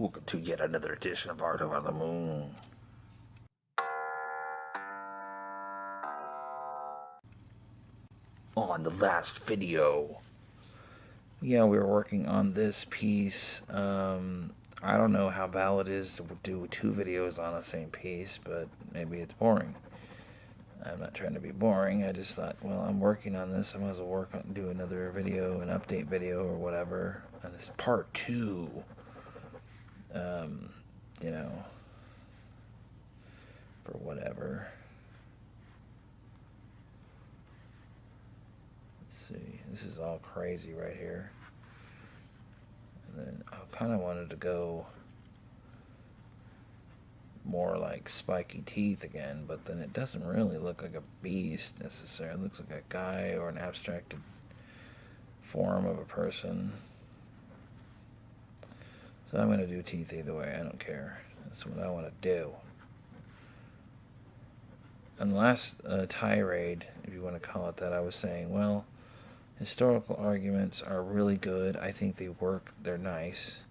Welcome to yet another edition of Art on the Moon. On the last video, we were working on this piece. I don't know how valid it is to do 2 videos on the same piece, but maybe it's boring. I'm not trying to be boring. I just thought, well, I'm working on this. I might as well do another video, an update video or whatever. And this part 2. For whatever. Let's see. This is all crazy right here. And then I kind of wanted to go more like spiky teeth again, but then it doesn't really look like a beast necessarily. It looks like a guy or an abstracted form of a person. So I'm going to do teeth either way. I don't care. That's what I want to do. On the last tirade, if you want to call it that, I was saying, well, historical arguments are really good. I think they work. They're nice.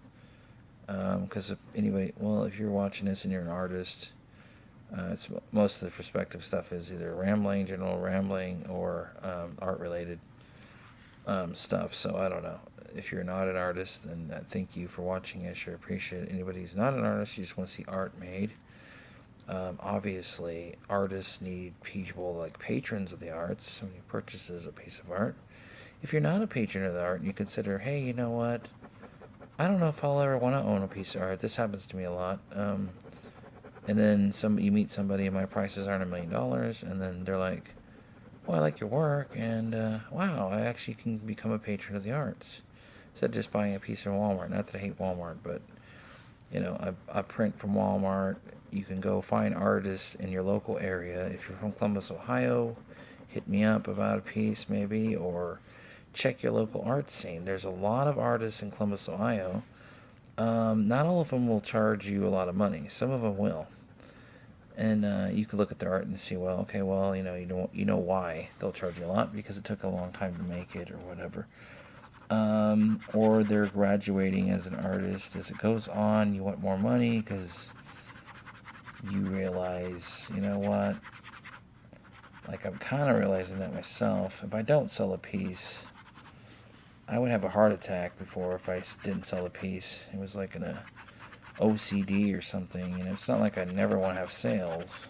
Because if you're watching this and you're an artist, most of the perspective stuff is either general rambling, or art-related stuff. So I don't know. If you're not an artist, then thank you for watching. I sure appreciate it. Anybody who's not an artist, you just want to see art made. Obviously, artists need people like patrons of the arts, somebody who purchases a piece of art. If you're not a patron of the art and you consider, hey, you know what? I don't know if I'll ever want to own a piece of art. This happens to me a lot. And then you meet somebody and my prices aren't $1 million, and then they're like, well, I like your work, and wow, I actually can become a patron of the arts. Instead of just buying a piece from Walmart. Not that I hate Walmart, but, I print from Walmart. You can go find artists in your local area. If you're from Columbus, Ohio, hit me up about a piece maybe, or check your local art scene. There's a lot of artists in Columbus, Ohio. Not all of them will charge you a lot of money. Some of them will. And you can look at their art and see, well, okay, well, you know why they'll charge you a lot, because it took a long time to make it or whatever. Or they're graduating as an artist. As it goes on, you want more money because you realize, you know what? Like, I'm kind of realizing that myself. If I don't sell a piece, I would have a heart attack before if I didn't sell a piece. It was like an OCD or something. It's not like I never want to have sales.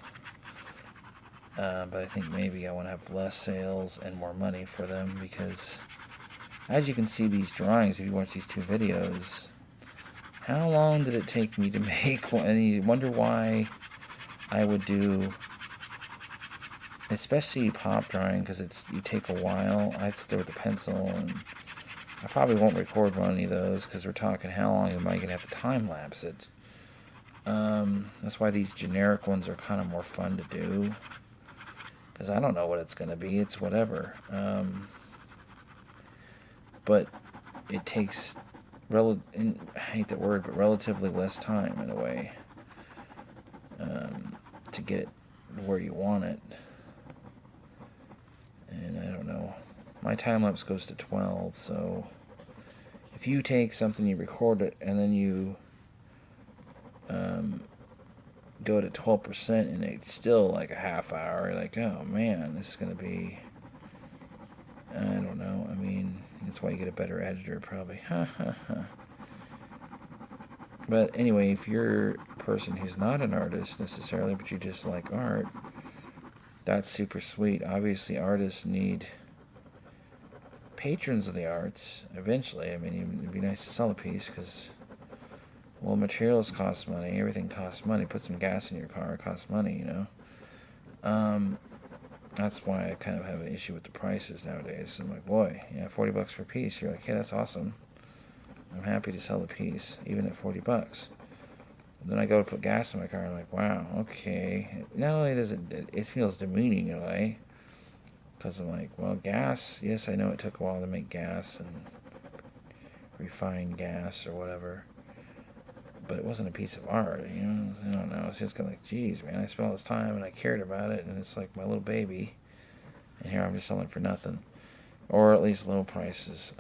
But I think maybe I want to have less sales and more money for them, because as you can see, these drawings, if you watch these 2 videos, how long did it take me to make one? And you wonder why I would do, especially pop drawing, because you take a while. I sit there with a pencil, and I probably won't record one of any of those, because we're talking how long am I going to have to time-lapse it. That's why these generic ones are kind of more fun to do, because I don't know what it's going to be. It's whatever. But it takes, I hate that word, but relatively less time in a way to get it where you want it. And I don't know. My time lapse goes to 12, so if you take something, you record it, and then you go to 12%, and it's still like a half hour, you're like, oh man, this is going to be, I don't know. I mean, that's why you get a better editor, probably. But anyway, if you're a person who's not an artist necessarily, but you just like art, that's super sweet. Obviously, artists need patrons of the arts eventually. I mean, it'd be nice to sell a piece, because, well, materials cost money. Everything costs money. Put some gas in your car, it costs money, That's why I kind of have an issue with the prices nowadays. I'm like, boy, $40 for a piece. You're like, hey, that's awesome. I'm happy to sell the piece, even at $40. Then I go to put gas in my car, and I'm like, wow, okay. Not only does it feels demeaning in a way, because I'm like, well, gas, yes, I know it took a while to make gas and refine gas or whatever, but it wasn't a piece of art, I don't know. It's just kind of like, geez, man, I spent all this time and I cared about it, and it's like my little baby, and here I'm just selling for nothing, or at least low prices.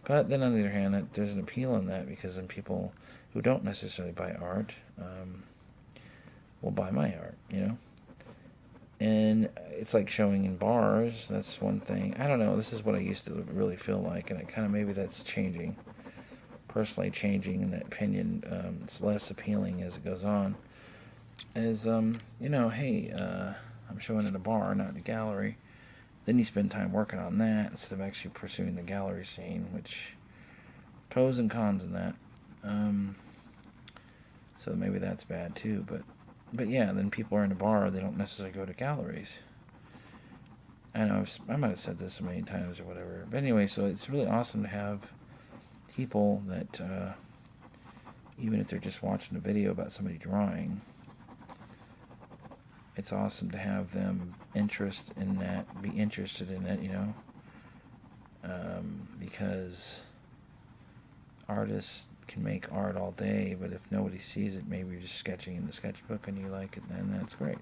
But then on the other hand, there's an appeal in that, because then people who don't necessarily buy art will buy my art, And it's like showing in bars. That's one thing. I don't know. This is what I used to really feel like, and it kind of maybe that's changing. Personally changing in that opinion. It's less appealing as it goes on. As hey, I'm showing in a bar, not in a gallery. Then you spend time working on that instead of actually pursuing the gallery scene, which pros and cons in that. So maybe that's bad too, but yeah, then people are in a bar, they don't necessarily go to galleries. I know I might have said this so many times or whatever, but anyway, so it's really awesome to have people that even if they're just watching a video about somebody drawing, it's awesome to have them be interested in it, because artists can make art all day, but if nobody sees it, maybe you're just sketching in the sketchbook and you like it, then that's great.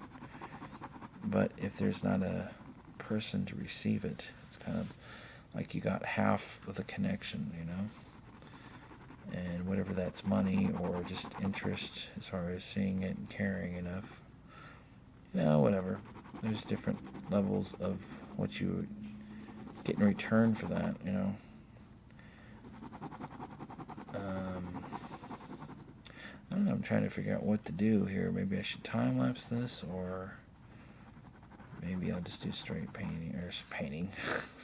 But if there's not a person to receive it, it's kind of like you got half of the connection, and whatever that's money or just interest as far as seeing it and caring enough, whatever. There's different levels of what you get in return for that, I don't know, I'm trying to figure out what to do here. Maybe I should time-lapse this, or maybe I'll just do straight painting,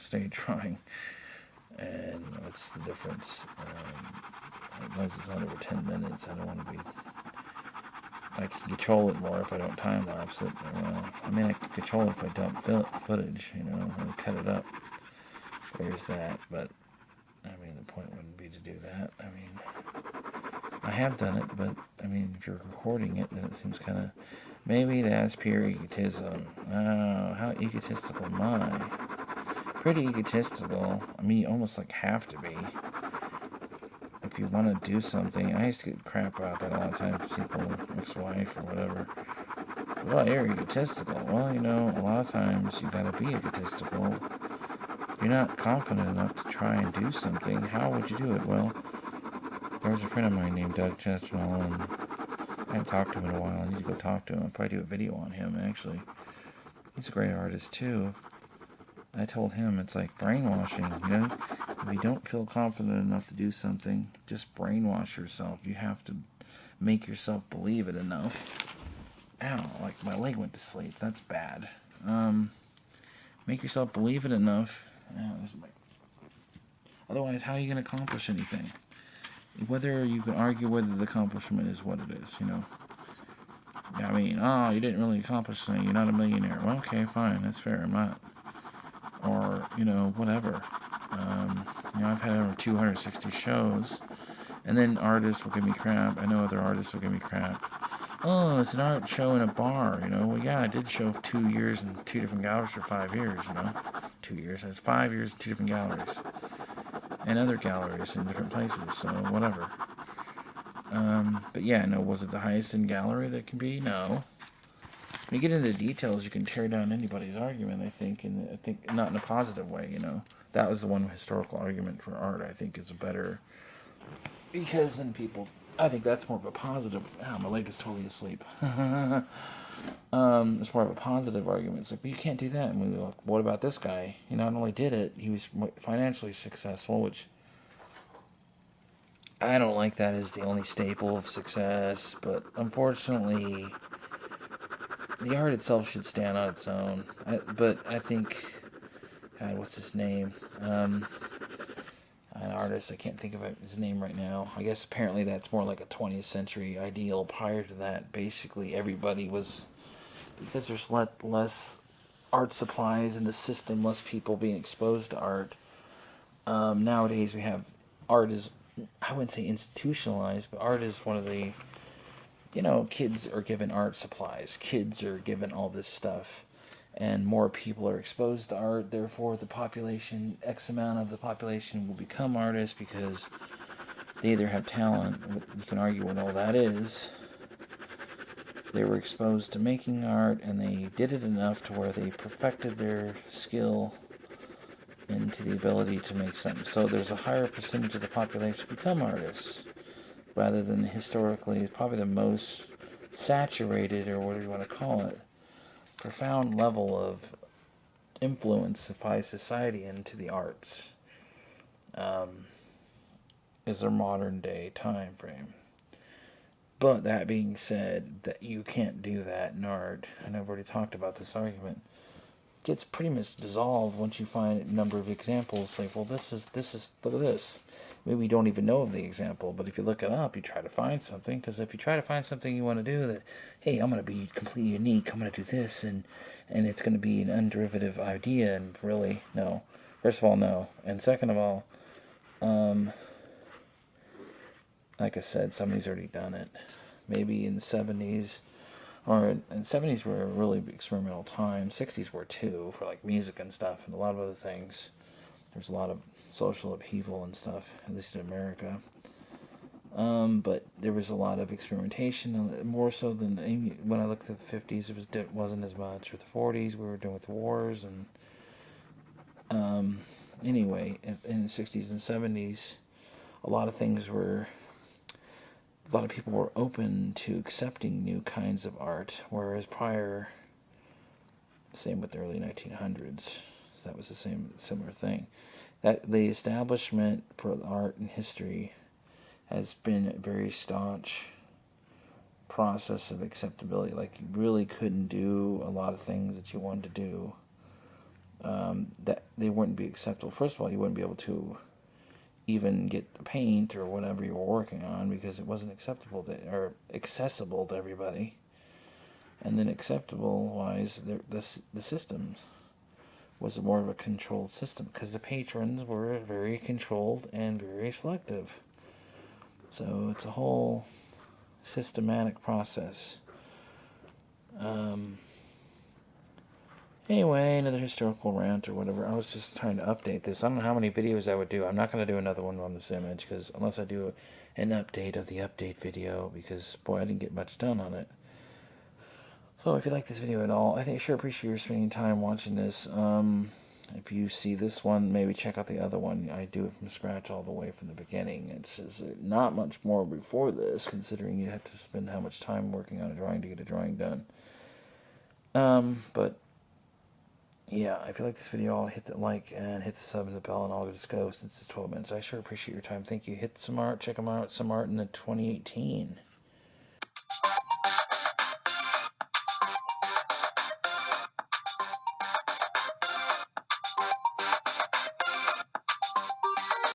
straight drawing. And what's the difference? Unless it's on over 10 minutes, I don't want to be... I can control it more if I don't time-lapse it. Well, I mean, I can control it if I dump footage, and cut it up. There's that, but, I mean, the point wouldn't be to do that. I mean, I have done it, but, I mean, if you're recording it, then it seems kind of... Maybe that's pure egotism. Oh, how egotistical am I? Pretty egotistical. I mean, you almost, have to be. If you want to do something, I used to get crap about that a lot of times. People, ex-wife or whatever. Well, you're egotistical. Well, a lot of times you gotta be egotistical. If you're not confident enough to try and do something, how would you do it? Well, there was a friend of mine named Doug Chestnall, and I haven't talked to him in a while. I need to go talk to him. I'll probably do a video on him, actually. He's a great artist, too. I told him it's like brainwashing, If you don't feel confident enough to do something, just brainwash yourself. You have to make yourself believe it enough. Ow, my leg went to sleep. That's bad. Make yourself believe it enough. Otherwise, how are you going to accomplish anything? Whether you can argue whether the accomplishment is what it is, I mean, you didn't really accomplish anything. You're not a millionaire. Well, okay, fine. That's fair. I'm not. Or, whatever. I've had over 260 shows, and then artists will give me crap. I know other artists will give me crap. Oh, it's an art show in a bar, Well, yeah, I did show 2 years in 2 different galleries for 5 years, 2 years. That's 5 years in 2 different galleries. And other galleries in different places, so whatever. But yeah, no, was it the highest in gallery that can be? No. When you get into the details, you can tear down anybody's argument, I think, and I think not in a positive way, That was the one historical argument for art, I think, is a better... Because then people... I think that's more of a positive... Ow, my leg is totally asleep. It's more of a positive argument. It's like, well, you can't do that. And we were like, what about this guy? He not only did it, he was financially successful, which... I don't like that as the only staple of success, but unfortunately... The art itself should stand on its own. But I think... God, what's his name? An artist, I can't think of his name right now. I guess apparently that's more like a 20th century ideal. Prior to that, basically everybody was... Because there's less art supplies in the system, less people being exposed to art. Nowadays we have... Art is... I wouldn't say institutionalized, but art is one of the... kids are given art supplies. Kids are given all this stuff. And more people are exposed to art. Therefore, the population, X amount of the population will become artists because they either have talent. You can argue what all that is. They were exposed to making art, and they did it enough to where they perfected their skill into the ability to make something. So there's a higher percentage of the population become artists. rather than historically, is probably the most saturated, or whatever you want to call it, profound level of influence by society into the arts, um, is their modern day time frame. But that being said, that you can't do that in art, and I've already talked about this argument, gets pretty much dissolved once you find a number of examples. Like, well, this is look at this. Maybe you don't even know of the example, but if you look it up, you try to find something. Because if you try to find something you want to do, that, hey, I'm going to be completely unique. I'm going to do this, and it's going to be an underivative idea. And really, no. First of all, no. And second of all, um, like I said, somebody's already done it. Maybe in the 70s, or in the 70s were a really experimental time. 60s were too, for like music and stuff, and a lot of other things. There's a lot of social upheaval and stuff, at least in America. But there was a lot of experimentation, more so than when I looked at the 50s. Wasn't as much. With the 40s, we were doing with the wars, and anyway, in the 60s and 70s, a lot of things were. A lot of people were open to accepting new kinds of art, whereas prior, same with the early 1900s, so that was the similar thing. That the establishment for art and history has been a very staunch process of acceptability. Like, you really couldn't do a lot of things that you wanted to do, that they wouldn't be acceptable. First of all, you wouldn't be able to even get the paint or whatever you were working on because it wasn't acceptable to, or accessible to everybody. And then acceptable wise, the system was more of a controlled system because the patrons were very controlled and very selective. So it's a whole systematic process. Anyway, another historical rant or whatever. I was just trying to update this. I don't know how many videos I would do. I'm not going to do another one on this image, because unless I do an update of the update video, because, boy, I didn't get much done on it. So if you like this video at all, I sure appreciate you spending time watching this. If you see this one, maybe check out the other one. I do it from scratch all the way from the beginning. It's not much more before this, considering you had to spend how much time working on a drawing to get a drawing done. But yeah, if you like this video, I'll hit the like and hit the sub and the bell, and I'll just go since it's 12 minutes. I sure appreciate your time. Thank you. Hit some art. Check them out. Some art in the 2018.